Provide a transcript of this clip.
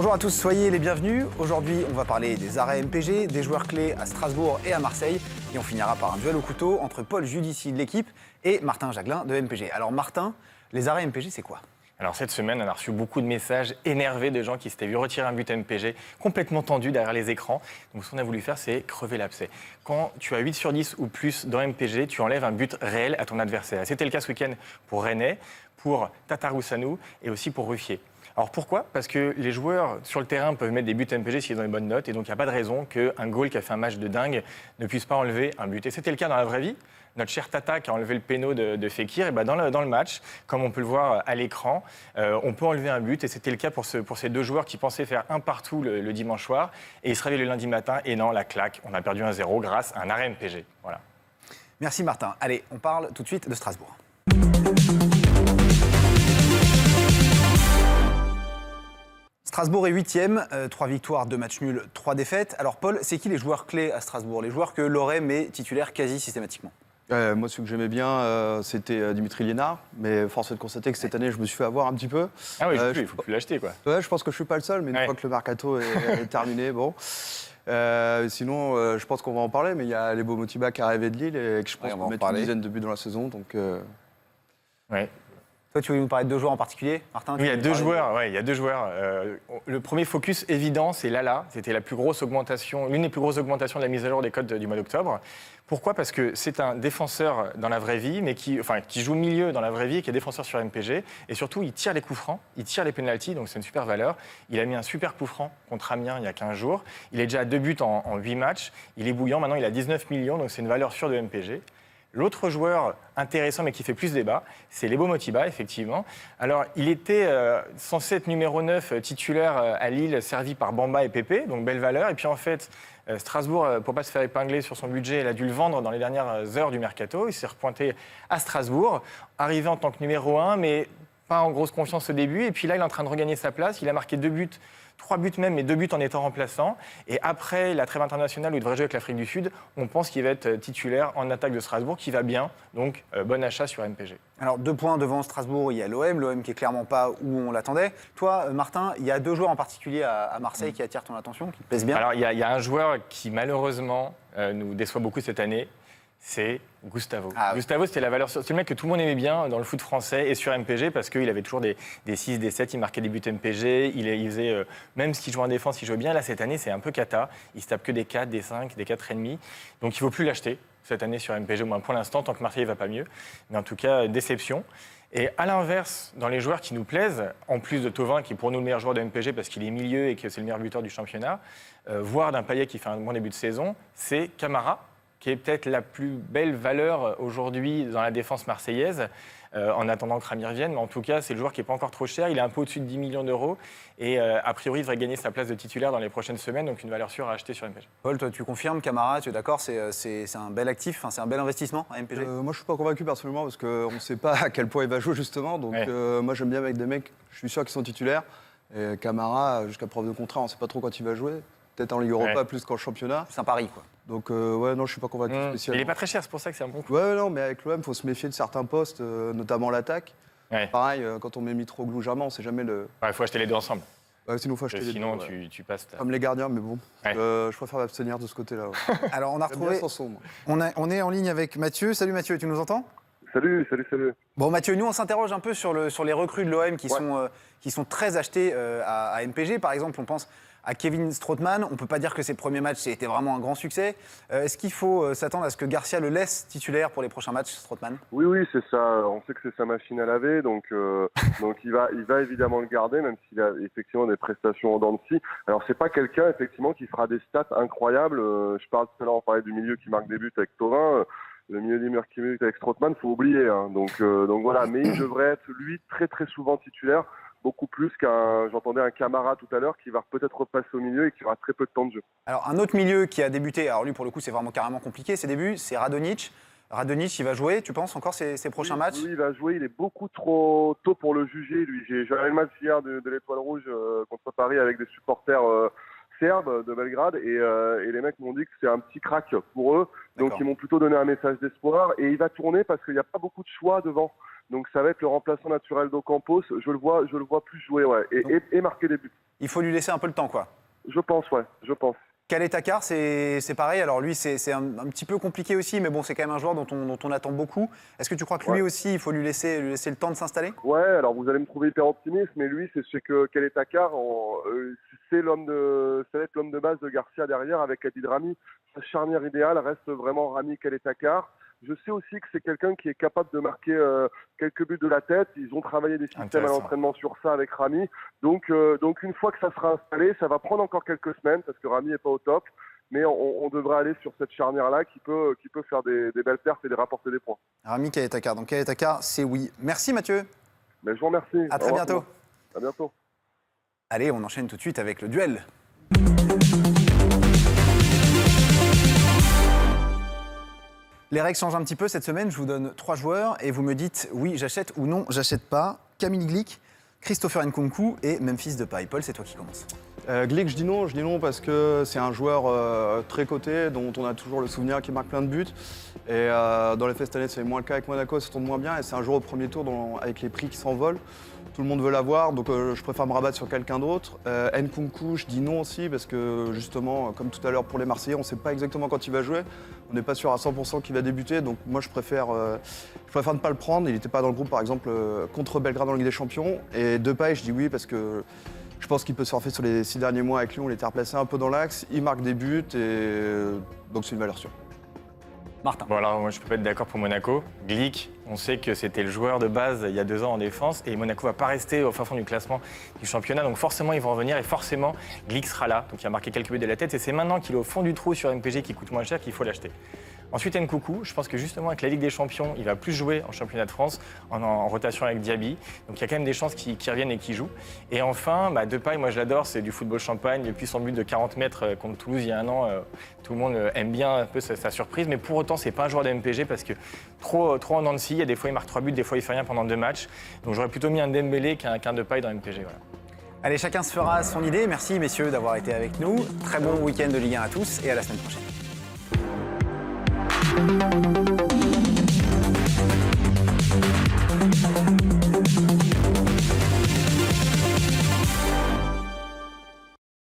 Bonjour à tous, soyez les bienvenus. Aujourd'hui, on va parler des arrêts MPG, des joueurs clés à Strasbourg et à Marseille. Et on finira par un duel au couteau entre Paul Judici de l'équipe et Martin Jaglin de MPG. Alors Martin, les arrêts MPG, c'est quoi ? Alors cette semaine, on a reçu beaucoup de messages énervés de gens qui s'étaient vus retirer un but MPG complètement tendu derrière les écrans. Donc ce qu'on a voulu faire, c'est crever l'abcès. Quand tu as 8 sur 10 ou plus dans MPG, tu enlèves un but réel à ton adversaire. C'était le cas ce week-end pour Rennais, pour Tatarusanu et aussi pour Ruffier. Alors pourquoi ? Parce que les joueurs sur le terrain peuvent mettre des buts MPG s'ils ont une bonne note et donc il n'y a pas de raison qu'un goal qui a fait un match de dingue ne puisse pas enlever un but. Et c'était le cas dans la vraie vie. Notre cher Tata qui a enlevé le péno de Fekir, et dans le match, comme on peut le voir à l'écran, on peut enlever un but. Et c'était le cas pour ces deux joueurs qui pensaient faire un partout le dimanche soir. Et ils se réveillent le lundi matin et non, la claque, on a perdu 1-0 grâce à un arrêt MPG. Voilà. Merci Martin. Allez, on parle tout de suite de Strasbourg. Strasbourg est 8e, 3 victoires, 2 matchs nuls, 3 défaites. Alors Paul, c'est qui les joueurs clés à Strasbourg ? Les joueurs que Loret met titulaires quasi systématiquement ? Moi, celui que j'aimais bien, c'était Dimitri Liénard. Mais force est de constater que cette année, je me suis fait avoir un petit peu. Ah oui, il ne faut plus l'acheter, quoi. Ouais, je pense que je ne suis pas le seul, mais une fois que le mercato est terminé, bon. Sinon, je pense qu'on va en parler, mais il y a Lebo Motiba qui est arrivé de Lille et que je pense qu'on va mettre une dizaine de buts dans la saison. Donc, ouais. Toi, tu voulais nous parler de deux joueurs en particulier, Martin ? Oui, il y a deux joueurs. Le premier focus évident, c'est Lala. C'était la plus grosse augmentation, l'une des plus grosses augmentations de la mise à jour des codes du mois d'octobre. Pourquoi ? Parce que c'est un défenseur dans la vraie vie, mais qui joue milieu dans la vraie vie et qui est défenseur sur MPG. Et surtout, il tire les coups francs, il tire les pénaltys, donc c'est une super valeur. Il a mis un super coup franc contre Amiens il y a 15 jours. Il est déjà à 2 buts en 8 matchs. Il est bouillant. Maintenant, il a 19 millions, donc c'est une valeur sûre de MPG. L'autre joueur intéressant, mais qui fait plus débat, c'est Lebo Motiba, effectivement. Alors, il était censé être numéro 9 titulaire à Lille, servi par Bamba et Pépé, donc belle valeur. Et puis en fait, Strasbourg, pour ne pas se faire épingler sur son budget, elle a dû le vendre dans les dernières heures du mercato. Il s'est repointé à Strasbourg, arrivé en tant que numéro 1, mais pas en grosse confiance au début. Et puis là, il est en train de regagner sa place. Il a marqué 2 buts. 3 buts même, mais 2 buts en étant remplaçant. Et après la trêve internationale où il devrait jouer avec l'Afrique du Sud, on pense qu'il va être titulaire en attaque de Strasbourg, qui va bien. Donc, bon achat sur MPG. Alors, 2 points devant Strasbourg, il y a l'OM qui est clairement pas où on l'attendait. Toi, Martin, il y a 2 joueurs en particulier à Marseille qui attirent ton attention, qui te plaisent bien. Alors, il y a un joueur qui, malheureusement, nous déçoit beaucoup cette année. C'est Gustavo. Ah, oui. Gustavo, c'était la valeur. C'est le mec que tout le monde aimait bien dans le foot français et sur MPG parce qu'il avait toujours des 6, des 7, il marquait des buts MPG, il faisait, même s'il jouait en défense, il jouait bien. Là, cette année, c'est un peu cata. Il se tape que des 4, des 5, des 4,5. Donc, il ne faut plus l'acheter cette année sur MPG, au moins pour l'instant, tant que Marseille ne va pas mieux. Mais en tout cas, déception. Et à l'inverse, dans les joueurs qui nous plaisent, en plus de Thauvin, qui est pour nous le meilleur joueur de MPG parce qu'il est milieu et que c'est le meilleur buteur du championnat, voire d'un Payet qui fait un bon début de saison, c'est Camara, qui est peut-être la plus belle valeur aujourd'hui dans la défense marseillaise, en attendant que Rami revienne. Mais en tout cas, c'est le joueur qui n'est pas encore trop cher. Il est un peu au-dessus de 10 millions d'euros. Et a priori, il devrait gagner sa place de titulaire dans les prochaines semaines. Donc une valeur sûre à acheter sur MPG. Paul, toi, tu confirmes, Camara, tu es d'accord, c'est un bel actif, c'est un bel investissement à MPG ? Moi, je ne suis pas convaincu personnellement parce qu'on ne sait pas à quel point il va jouer justement. Donc moi, j'aime bien avec des mecs, je suis sûr qu'ils sont titulaires. Et Camara, jusqu'à preuve de contraire, on ne sait pas trop quand il va jouer. Peut-être en Ligue Europa plus qu'en championnat. C'est un pari, quoi. Donc, non, je ne suis pas convaincu spécialement. Il n'est pas très cher, c'est pour ça que c'est un bon coup. Ouais, non, mais avec l'OM, il faut se méfier de certains postes, notamment l'attaque. Ouais. Pareil, quand on met Mitroglou, Germain, on ne sait jamais le... Il faut acheter les deux ensemble. Ouais, sinon, il faut acheter les deux. Sinon, tu passes... Comme les gardiens, mais bon, je préfère m'abstenir de ce côté-là. Ouais. Alors, on a retrouvé... On est en ligne avec Mathieu. Salut Mathieu, tu nous entends ? Salut. Bon Mathieu, nous on s'interroge un peu sur les recrues de l'OM qui sont très achetées à MPG. Par exemple, on pense à Kevin Strootman. On ne peut pas dire que ses premiers matchs c'était vraiment un grand succès. Est-ce qu'il faut s'attendre à ce que Garcia le laisse titulaire pour les prochains matchs, Strootman ? Oui, c'est ça. On sait que c'est sa machine à laver, donc il va évidemment le garder, même s'il a effectivement des prestations en dents de scie. Alors c'est pas quelqu'un effectivement qui fera des stats incroyables. Je parle tout à l'heure, on parlait du milieu qui marque des buts avec Thauvin. Le milieu des murs qui marque avec Strootman, faut oublier. Hein. Donc voilà, mais il devrait être lui très très souvent titulaire. Beaucoup plus j'entendais un Camara tout à l'heure qui va peut-être repasser au milieu et qui aura très peu de temps de jeu. Alors un autre milieu qui a débuté, alors lui pour le coup c'est vraiment carrément compliqué ses débuts, c'est Radonjic. Radonjic, il va jouer, tu penses, encore ses prochains matchs ? Oui, il va jouer, il est beaucoup trop tôt pour le juger, lui. J'ai regardé le match hier de l'Étoile Rouge contre Paris avec des supporters Serbes de Belgrade et les mecs m'ont dit que c'est un petit crack pour eux. Donc D'accord. ils m'ont plutôt donné un message d'espoir et il va tourner parce qu'il n'y a pas beaucoup de choix devant. Donc ça va être le remplaçant naturel d'Ocampos. Je le vois plus jouer et marquer des buts. Il faut lui laisser un peu le temps, quoi. Je pense. Khaled Takar, c'est pareil. Alors lui, c'est un petit peu compliqué aussi, mais bon, c'est quand même un joueur dont on attend beaucoup. Est-ce que tu crois que lui aussi, il faut lui laisser le temps de s'installer? Ouais, alors vous allez me trouver hyper optimiste, mais lui, c'est que Khaled Takar, ça va être l'homme de base de Garcia derrière avec Adil Rami. Sa charnière idéale reste vraiment Rami Khaled Takar. Je sais aussi que c'est quelqu'un qui est capable de marquer quelques buts de la tête. Ils ont travaillé des systèmes à l'entraînement sur ça avec Rami. Donc une fois que ça sera installé, ça va prendre encore quelques semaines parce que Rami n'est pas au top. Mais on devrait aller sur cette charnière-là qui peut faire des belles perfs et rapporter des points. Rami Khaled Takar. Donc Khaled Takar, c'est oui. Merci Mathieu. Mais je vous remercie. À très bientôt. À bientôt. Allez, on enchaîne tout de suite avec le duel. Les règles changent un petit peu cette semaine. Je vous donne 3 joueurs et vous me dites oui, j'achète ou non, j'achète pas. Camille Glick, Christopher Nkunku et Memphis Depay. Paul, c'est toi qui commence. Glick, je dis non parce que c'est un joueur très coté, dont on a toujours le souvenir qu'il marque plein de buts. Et dans les faits cette année, c'est moins le cas avec Monaco, ça tourne moins bien. Et c'est un joueur au premier tour avec les prix qui s'envolent. Tout le monde veut l'avoir, donc je préfère me rabattre sur quelqu'un d'autre. Nkunku, je dis non aussi, parce que justement, comme tout à l'heure pour les Marseillais, on ne sait pas exactement quand il va jouer. On n'est pas sûr à 100% qu'il va débuter, donc moi je préfère ne pas le prendre. Il n'était pas dans le groupe, par exemple, contre Belgrade en Ligue des Champions. Et Depay, je dis oui, parce que je pense qu'il peut surfer sur les 6 derniers mois avec Lyon. Il était replacé un peu dans l'axe, il marque des buts, et donc c'est une valeur sûre. Martin. Bon, alors moi je peux pas être d'accord pour Monaco. Glick, on sait que c'était le joueur de base il y a 2 ans en défense et Monaco va pas rester au fin fond du classement du championnat. Donc forcément ils vont revenir et forcément Glick sera là. Donc il a marqué quelques buts de la tête et c'est maintenant qu'il est au fond du trou sur MPG qui coûte moins cher qu'il faut l'acheter. Ensuite Nkunku, je pense que justement avec la Ligue des Champions, il va plus jouer en championnat de France en rotation avec Diaby. Donc il y a quand même des chances qu'il revienne et qu'il joue. Et enfin, Depay, moi je l'adore, c'est du football champagne. Depuis son but de 40 mètres contre Toulouse il y a 1 an, tout le monde aime bien un peu sa surprise. Mais pour autant, c'est pas un joueur de MPG parce que trop en dents de scie. Il y a des fois il marque 3 buts, des fois il fait rien pendant 2 matchs. Donc j'aurais plutôt mis un Dembélé qu'un Depay dans MPG. Voilà. Allez, chacun se fera son idée. Merci messieurs d'avoir été avec nous. Très bon week-end de Ligue 1 à tous et à la semaine prochaine.